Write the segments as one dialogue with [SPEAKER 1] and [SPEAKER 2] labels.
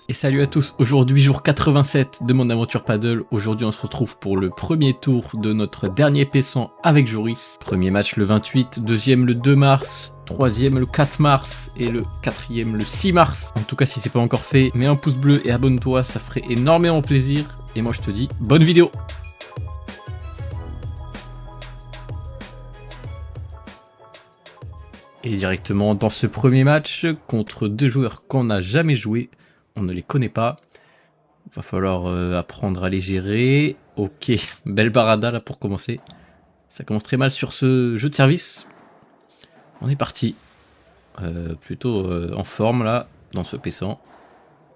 [SPEAKER 1] Et salut à tous, aujourd'hui jour 87 de mon aventure paddle. Aujourd'hui on se retrouve pour le premier tour de notre dernier P100 avec Joris. Premier match le 28, deuxième le 2 mars, troisième le 4 mars et le quatrième le 6 mars. En tout cas si c'est pas encore fait, mets un pouce bleu et abonne-toi, ça ferait énormément plaisir. Et moi je te dis bonne vidéo. Et directement dans ce premier match, contre deux joueurs qu'on n'a jamais joué, on ne les connaît pas. Il va falloir apprendre à les gérer. Ok, belle barada là pour commencer. Ça commence très mal sur ce jeu de service. On est parti. Plutôt en forme là, dans ce P100.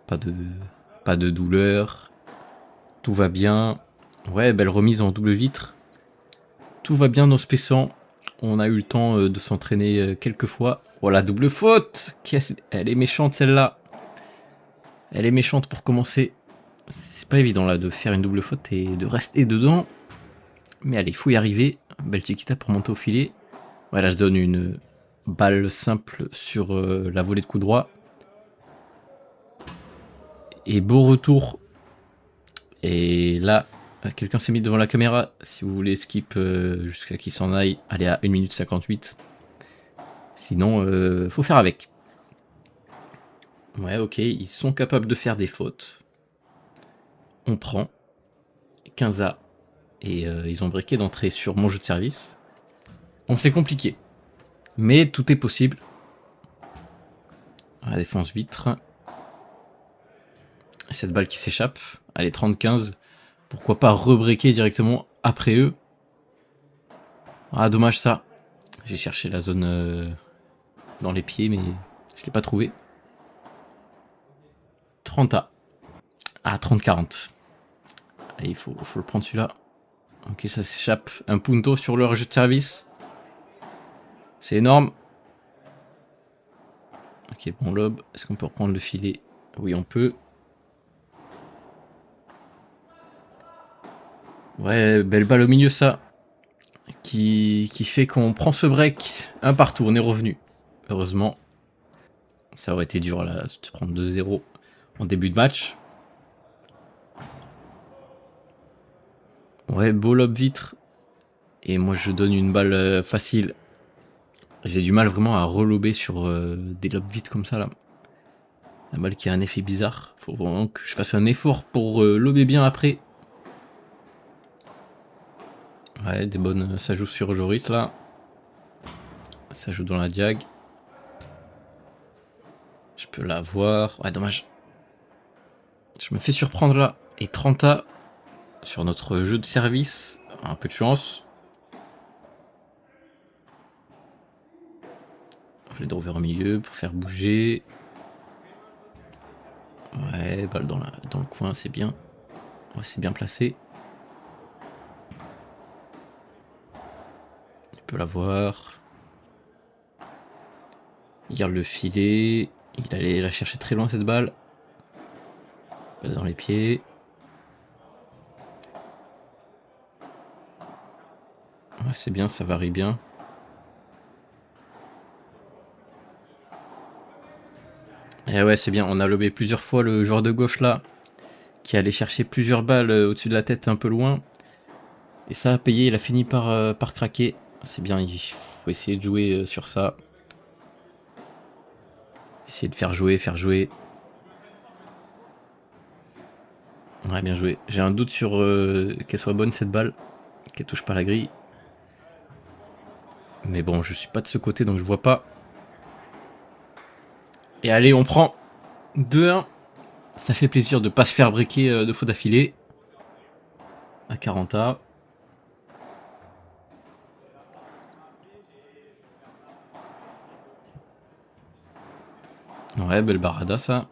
[SPEAKER 1] Pas de douleur. Tout va bien. Ouais, belle remise en double vitre. Tout va bien dans ce P100. On a eu le temps de s'entraîner quelques fois. Voilà, double faute. Elle est méchante celle-là. Elle est méchante pour commencer. C'est pas évident là de faire une double faute et de rester dedans. Mais allez, il faut y arriver. Belle chiquita pour monter au filet. Ouais, là je donne une balle simple sur la volée de coup droit. Et beau retour. Et là, quelqu'un s'est mis devant la caméra. Si vous voulez skip jusqu'à qu'il s'en aille, allez à 1 minute 58. Sinon, faut faire avec. Ouais, ok, ils sont capables de faire des fautes. On prend 15A. Et ils ont briqué d'entrée sur mon jeu de service. Bon, c'est compliqué. Mais tout est possible. La défense vitre. Cette balle qui s'échappe. Allez, 30-15. Pourquoi pas rebreaker directement après eux. Ah, dommage ça. J'ai cherché la zone dans les pieds, mais je l'ai pas trouvé. 30A. Ah, 30-40. Allez, il faut le prendre celui-là. Ok, ça s'échappe. Un punto sur leur jeu de service. C'est énorme. Ok, bon lob. Est-ce qu'on peut reprendre le filet? Oui, on peut. Ouais, belle balle au milieu, ça. Qui fait qu'on prend ce break. Un partout, on est revenu. Heureusement. Ça aurait été dur là, de prendre 2-0 en début de match. Ouais, beau lob vitre. Et moi, je donne une balle facile. J'ai du mal vraiment à relober sur des lobes vitres comme ça là. La balle qui a un effet bizarre. Faut vraiment que je fasse un effort pour lober bien après. Ouais, des bonnes. Ça joue sur Joris là. Ça joue dans la diag. Je peux l'avoir. Ouais, dommage. Je me fais surprendre là. Et 30A sur notre jeu de service. Un peu de chance. Je l'ai de revenir au milieu pour faire bouger. Ouais, balle dans le coin, c'est bien. Ouais, c'est bien placé. Tu peux l'avoir. Il garde le filet. Il allait la chercher très loin cette balle. Balle dans les pieds. Ouais, c'est bien, ça varie bien. Et ouais, c'est bien. On a lobé plusieurs fois le joueur de gauche là, qui allait chercher plusieurs balles au-dessus de la tête un peu loin. Et ça a payé, il a fini par craquer. C'est bien, il faut essayer de jouer sur ça. Essayer de faire jouer. Ouais, bien joué. J'ai un doute sur qu'elle soit bonne cette balle, qu'elle touche pas la grille. Mais bon, je suis pas de ce côté donc je vois pas. Et allez, on prend 2-1. Ça fait plaisir de pas se faire breaker de fois d'affilée. À 40A. Ouais, belle barada ça.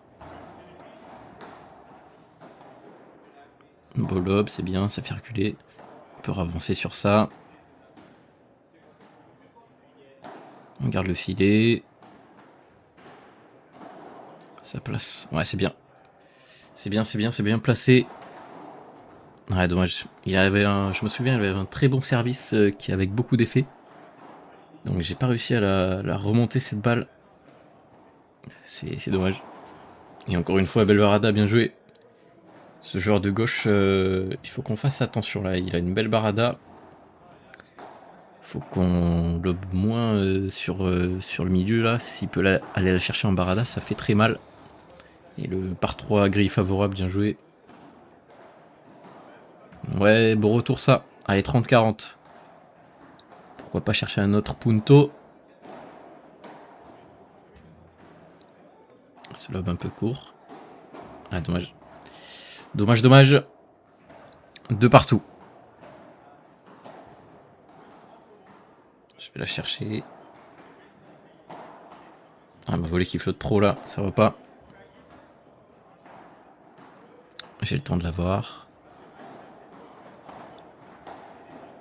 [SPEAKER 1] Beau lob, c'est bien, ça fait reculer. On peut avancer sur ça. On garde le filet. Ça place. Ouais, c'est bien. C'est bien placé. Ouais, dommage. Je me souviens, il avait un très bon service qui avec beaucoup d'effets. Donc j'ai pas réussi à la remonter cette balle. C'est dommage. Et encore une fois, Belvarada, bien joué. Ce joueur de gauche, il faut qu'on fasse attention là. Il a une belle barada. Faut qu'on lobe moins sur le milieu là. S'il peut aller la chercher en barada, ça fait très mal. Et le par 3 grille favorable, bien joué. Ouais, bon retour ça. Allez, 30-40. Pourquoi pas chercher un autre punto. Ce lob un peu court. Ah, dommage. Dommage. De partout. Je vais la chercher. Ah, ma volée qui flotte trop là, ça va pas. J'ai le temps de la voir.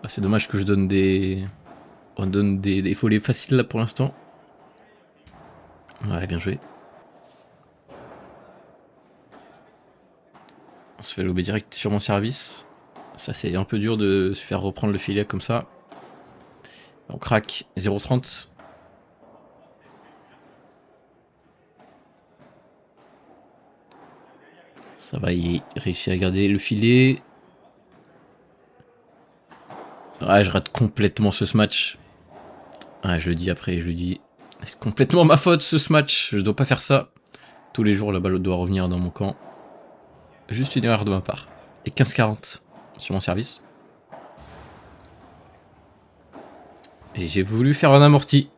[SPEAKER 1] Ah, c'est dommage que je donne des... On donne des volées faciles là pour l'instant. Ouais, bien joué. On se fait lober direct sur mon service. Ça, c'est un peu dur de se faire reprendre le filet comme ça. On craque 0,30. Ça va, il réussit à garder le filet. Ouais, je rate complètement ce match. Ouais, je le dis après, je le dis. C'est complètement ma faute ce match. Je dois pas faire ça. Tous les jours, la balle doit revenir dans mon camp. Juste une erreur de ma part. Et 15-40 sur mon service. Et j'ai voulu faire un amorti.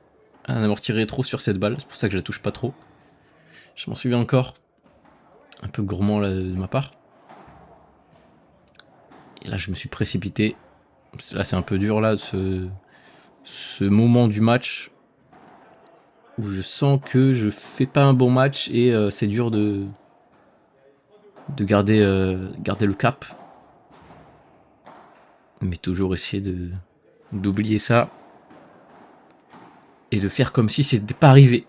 [SPEAKER 1] Un amorti rétro sur cette balle. C'est pour ça que je la touche pas trop. Je m'en souviens encore. Un peu gourmand là, de ma part. Et là, je me suis précipité. Là, c'est un peu dur là, ce moment du match où je sens que je fais pas un bon match et c'est dur de garder le cap. Mais toujours essayer d'oublier ça et de faire comme si c'était pas arrivé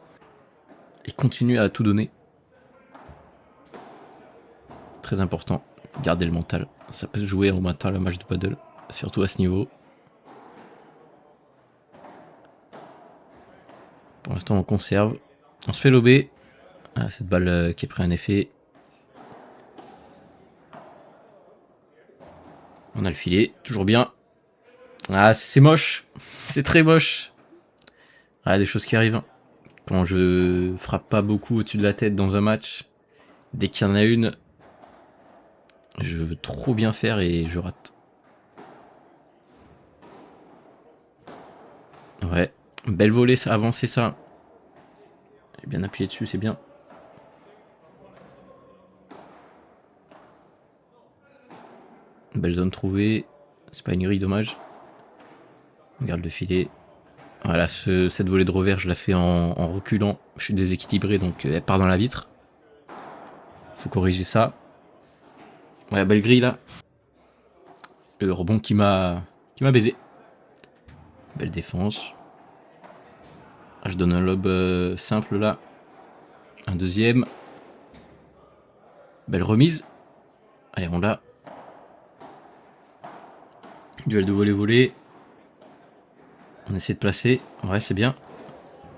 [SPEAKER 1] et continuer à tout donner. Très important, garder le mental. Ça peut se jouer au mental un match de paddle, surtout à ce niveau. Pour l'instant, on conserve. On se fait lober. Ah, cette balle qui a pris un effet. On a le filet, toujours bien. Ah, c'est moche. C'est très moche. Ah, des choses qui arrivent. Hein. Quand je frappe pas beaucoup au-dessus de la tête dans un match, dès qu'il y en a une, je veux trop bien faire et je rate. Ouais, belle volée, ça, avancer ça. J'ai bien appuyé dessus, c'est bien. Belle zone trouvée. C'est pas une grille, dommage. On garde le filet. Voilà, cette volée de revers, je la fais en reculant. Je suis déséquilibré, donc elle part dans la vitre. Faut corriger ça. Ouais, belle grille là. Le rebond qui m'a baisé. Belle défense. Ah, je donne un lob simple là. Un deuxième. Belle remise. Allez, on l'a. Duel de volley-volley. On essaie de placer. Ouais, c'est bien.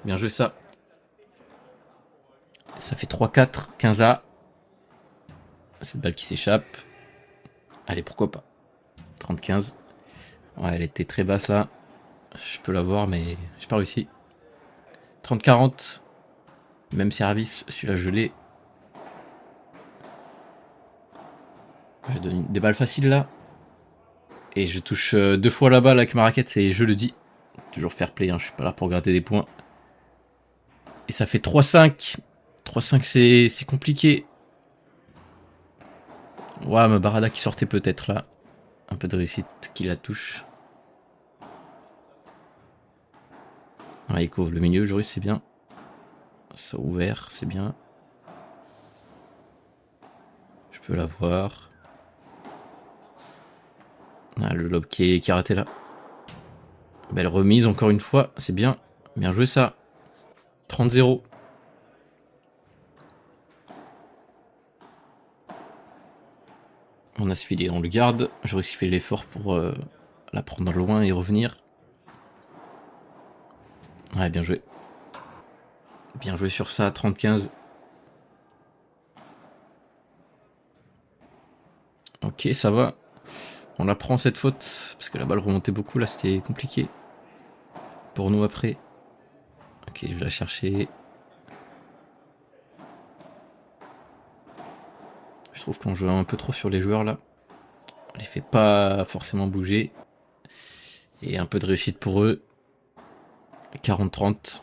[SPEAKER 1] Bien joué ça. Ça fait 3-4. 15A. Cette balle qui s'échappe. Allez, pourquoi pas. 30-15. Ouais, elle était très basse là. Je peux la voir, mais j'ai pas réussi. 30-40. Même service. Celui-là, je l'ai. Je donne des balles faciles là. Et je touche 2 fois la balle avec ma raquette et je le dis. Toujours fair play, hein, je suis pas là pour garder des points. Et ça fait 3-5. 3-5, c'est compliqué. Ouais, ma barada qui sortait peut-être là. Un peu de réussite qui la touche. Ouais, il couvre le milieu, Joris, c'est bien. Ça a ouvert, c'est bien. Je peux la voir. Ah, le lob qui est raté là. Belle remise encore une fois, c'est bien. Bien joué ça. 30-0. On a ce filet, on le garde. Joris fait l'effort pour la prendre loin et revenir. Ouais, bien joué. Bien joué sur ça, 30-15. Ok, ça va. On la prend cette faute, parce que la balle remontait beaucoup, là c'était compliqué. Pour nous après. Ok, je vais la chercher. Je trouve qu'on joue un peu trop sur les joueurs là. On les fait pas forcément bouger. Et un peu de réussite pour eux. 40-30.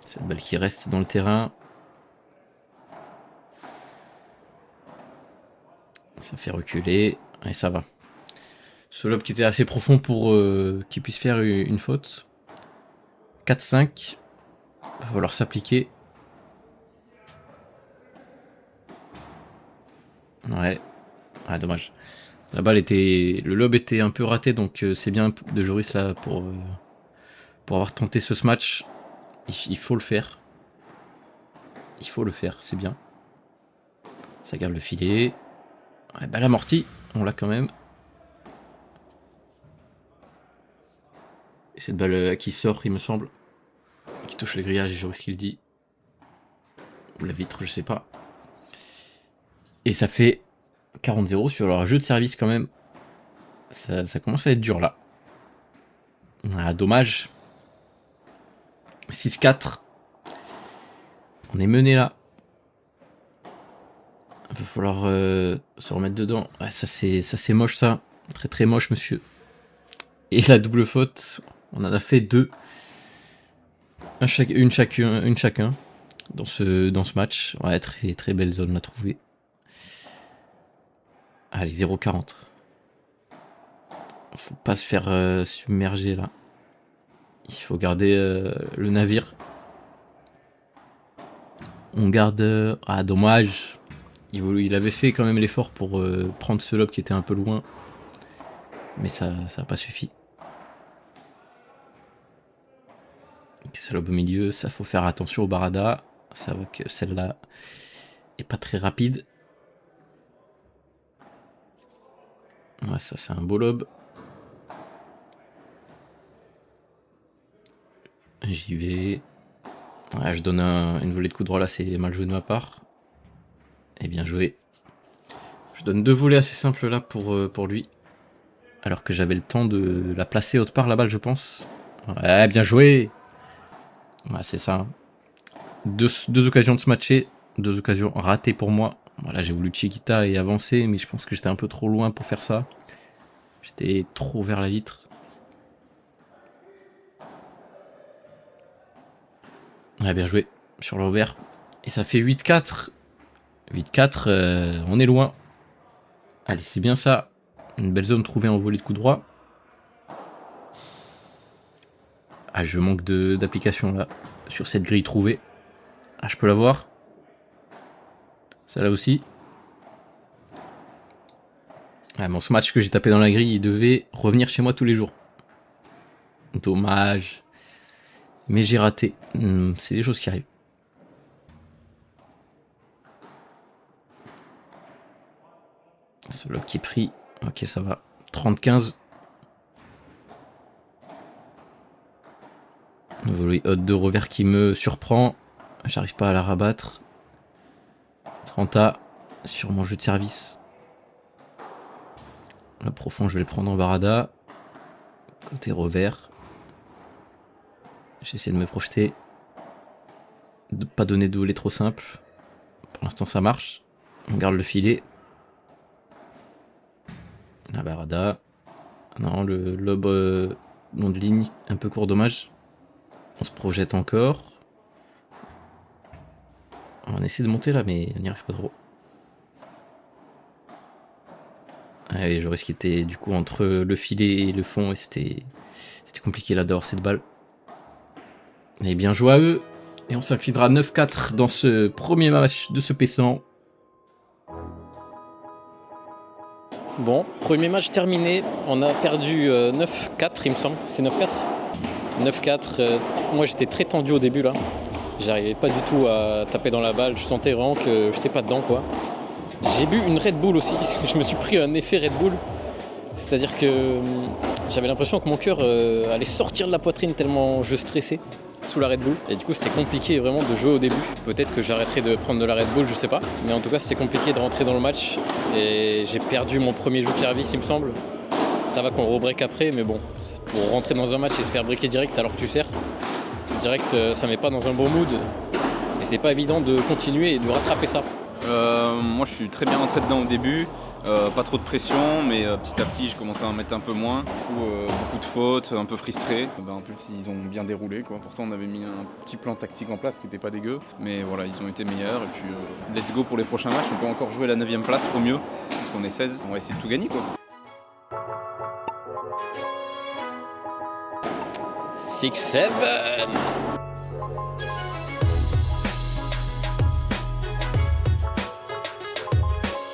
[SPEAKER 1] Cette balle qui reste dans le terrain. Ça fait reculer. Et ça va. Ce lob qui était assez profond pour qu'il puisse faire une faute. 4-5. Va falloir s'appliquer. Ouais. Ah, dommage. La balle était... Le lob était un peu raté, donc c'est bien de Joris là pour avoir tenté ce match. Il faut le faire. Il faut le faire, c'est bien. Ça garde le filet. Ouais, balle amortie. On l'a quand même. Et cette balle qui sort, il me semble. Qui touche le grillage et Joris qui le dit. Ou la vitre, je sais pas. Et ça fait 40-0 sur leur jeu de service quand même. Ça commence à être dur là. Ah, dommage. 6-4. On est mené là. Il va falloir se remettre dedans. Ouais, ça c'est moche ça. Très très moche monsieur. Et la double faute. On en a fait 2. Une chacun. Dans ce match. Ouais, très très belle zone à trouver. Allez, 0-40. Faut pas se faire submerger là. Il faut garder le navire. On garde... Ah, dommage. Il avait fait quand même l'effort pour prendre ce lob qui était un peu loin. Mais ça n'a pas suffi. Ça lob au milieu. Ça, faut faire attention au Barada. Ça va que celle-là est pas très rapide. Ouais, ça, c'est un beau lob. J'y vais. Ouais, je donne une volée de coup droit là, c'est mal joué de ma part. Et bien joué. Je donne 2 volées assez simples là pour lui. Alors que j'avais le temps de la placer autre part la balle, je pense. Ouais, bien joué. Ouais, c'est ça. 2 occasions de se matcher. 2 occasions ratées pour moi. Voilà, j'ai voulu Chiquita et avancer, mais je pense que j'étais un peu trop loin pour faire ça. J'étais trop vers la vitre. Ouais, bien joué. Sur l'envers. Et ça fait 8-4. 8-4, on est loin. Allez, c'est bien ça. Une belle zone trouvée en volée de coup droit. Ah, je manque d'application là. Sur cette grille trouvée. Ah, je peux la voir. Celle-là aussi. Ah, bon, ce match que j'ai tapé dans la grille, il devait revenir chez moi tous les jours. Dommage. Mais j'ai raté. C'est des choses qui arrivent. Ce lob qui est pris. Ok, ça va. 30-15. Le volley haute de revers qui me surprend. J'arrive pas à la rabattre. 30A sur mon jeu de service. Le profond, je vais le prendre en Barada. Côté revers. J'essaie de me projeter. De pas donner de volley trop simple. Pour l'instant, ça marche. On garde le filet. La Barada. Non, le lob long de ligne, un peu court, dommage. On se projette encore. On essaie de monter là, mais on n'y arrive pas trop. Ah oui, je risque qu'il était du coup entre le filet et le fond, et c'était compliqué là d'avoir cette balle. Et bien joué à eux. Et on s'inclinera 9-4 dans ce premier match de ce P100.
[SPEAKER 2] Bon, premier match terminé. On a perdu 9-4, il me semble. C'est 9-4 9-4. Moi, j'étais très tendu au début, là. J'arrivais pas du tout à taper dans la balle. Je sentais vraiment que j'étais pas dedans, quoi. J'ai bu une Red Bull aussi. Je me suis pris un effet Red Bull. C'est-à-dire que J'avais l'impression que mon cœur allait sortir de la poitrine tellement je stressais sous la Red Bull. Et du coup, c'était compliqué vraiment de jouer au début. Peut-être que j'arrêterai de prendre de la Red Bull, je sais pas. Mais en tout cas, c'était compliqué de rentrer dans le match. Et j'ai perdu mon premier jeu de service, il me semble. Ça va qu'on rebreak après, mais bon, pour rentrer dans un match et se faire breaker direct alors que tu sers, direct, ça met pas dans un bon mood. Et c'est pas évident de continuer et de rattraper ça.
[SPEAKER 3] Moi je suis très bien rentré dedans au début, pas trop de pression, mais petit à petit je commençais à en mettre un peu moins. Du coup, beaucoup de fautes, un peu frustré. En plus ils ont bien déroulé quoi. Pourtant on avait mis un petit plan tactique en place qui était pas dégueu, mais voilà ils ont été meilleurs. Et puis let's go pour les prochains matchs. On peut encore jouer la 9ème place au mieux, parce qu'on est 16. On va essayer de tout gagner quoi.
[SPEAKER 2] 6-7